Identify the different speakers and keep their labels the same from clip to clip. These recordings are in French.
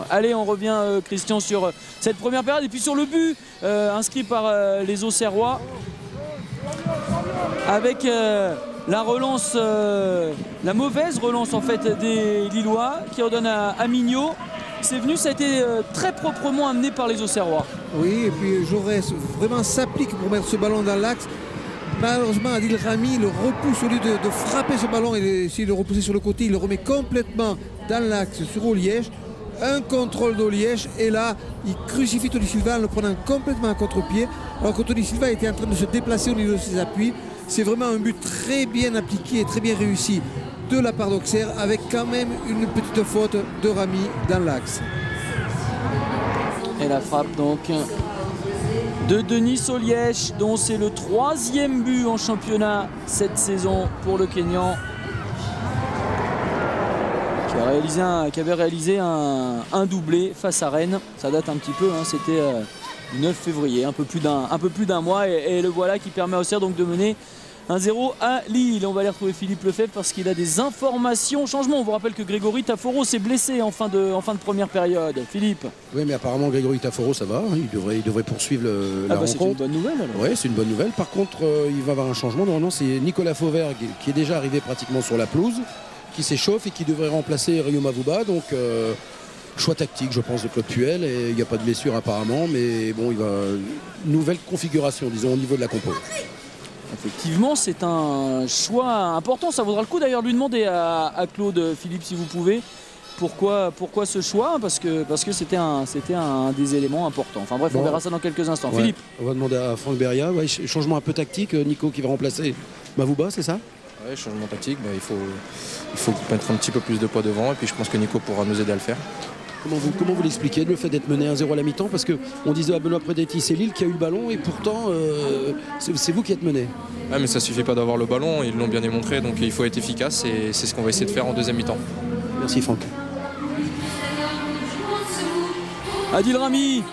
Speaker 1: Allez, on revient Christian sur cette première période et puis sur le but inscrit par les Auxerrois avec la relance, la mauvaise relance en fait des Lillois qui redonne à Mignot. C'est venu, ça a été très proprement amené par les Auxerrois.
Speaker 2: Oui, et puis Jaurès vraiment s'applique pour mettre ce ballon dans l'axe. Malheureusement, Adil Rami le repousse au lieu de frapper ce ballon et d'essayer de le repousser sur le côté. Il le remet complètement dans l'axe sur Oliège. Un contrôle d'Oliège et là il crucifie Tony Silva en le prenant complètement à contre-pied alors que Tony Silva était en train de se déplacer au niveau de ses appuis. C'est vraiment un but très bien appliqué et très bien réussi de la part d'Auxerre avec quand même une petite faute de Rami dans l'axe.
Speaker 1: Et la frappe donc de Denis Oliège dont c'est le 3e but en championnat cette saison pour le Kényan. Qui avait réalisé un doublé face à Rennes. Ça date un petit peu, hein, c'était le 9 février, un peu plus d'un mois. Et le voilà qui permet à Auxerre donc de mener 1-0 à Lille. On va aller retrouver Philippe Lefebvre parce qu'il a des informations. Changement, on vous rappelle que Grégory Taforo s'est blessé en fin de première période. Philippe.
Speaker 3: Oui, mais apparemment Grégory Taforo ça va, hein, il devrait poursuivre la rencontre.
Speaker 1: C'est une bonne nouvelle alors.
Speaker 3: Oui, c'est une bonne nouvelle. Par contre, il va y avoir un changement. Normalement, c'est Nicolas Fauvergue qui est déjà arrivé pratiquement sur la pelouse, qui s'échauffe et qui devrait remplacer Rio Mavouba. Donc choix tactique je pense de Claude Puel et il n'y a pas de blessure apparemment, mais bon, il va nouvelle configuration disons au niveau de la compo.
Speaker 1: Effectivement, c'est un choix important. Ça vaudra le coup d'ailleurs de lui demander à Claude, Philippe, si vous pouvez, pourquoi ce choix, parce que c'était un des éléments importants. Enfin bref, on verra ça dans quelques instants.
Speaker 3: Ouais.
Speaker 1: Philippe.
Speaker 3: On va demander à Franck Beria, ouais, changement un peu tactique, Nico qui va remplacer Mavouba, c'est ça?
Speaker 4: Ouais, changement tactique, il faut mettre un petit peu plus de poids devant et puis je pense que Nico pourra nous aider à le faire.
Speaker 3: Comment vous l'expliquez, le fait d'être mené 1-0 à la mi-temps? Parce qu'on disait à Benoît Predetti, c'est Lille qui a eu le ballon et pourtant c'est vous qui êtes mené.
Speaker 4: Ouais, mais ça suffit pas d'avoir le ballon, ils l'ont bien démontré, donc il faut être efficace et c'est ce qu'on va essayer de faire en deuxième mi-temps.
Speaker 3: Merci Franck.
Speaker 1: Adil Rami,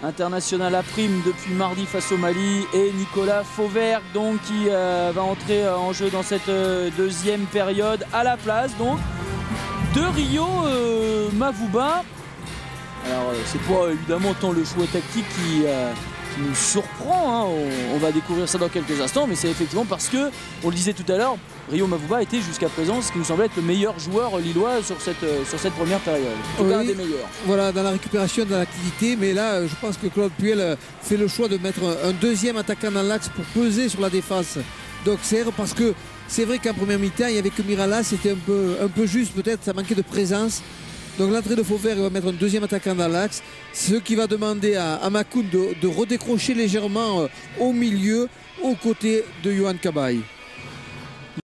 Speaker 1: international à prime depuis mardi face au Mali, et Nicolas Fauvergue donc qui va entrer en jeu dans cette deuxième période à la place donc de Rio Mavouba. Alors c'est pas évidemment tant le choix tactique qui nous surprend, hein. On va découvrir ça dans quelques instants, mais c'est effectivement parce que, on le disait tout à l'heure, Rio Mavouba était jusqu'à présent ce qui nous semblait être le meilleur joueur lillois sur cette première période. En tout cas, un des meilleurs.
Speaker 2: Voilà, dans la récupération, dans l'activité, mais là je pense que Claude Puel fait le choix de mettre un deuxième attaquant dans l'axe pour peser sur la défense d'Auxerre, parce que c'est vrai qu'en première mi-temps il n'y avait que Mirala, c'était un peu juste, peut-être ça manquait de présence. Donc l'entrée de Fauvergue va mettre un deuxième attaquant dans l'axe, ce qui va demander à Makoun de redécrocher légèrement au milieu, aux côtés de Yohan Cabaye.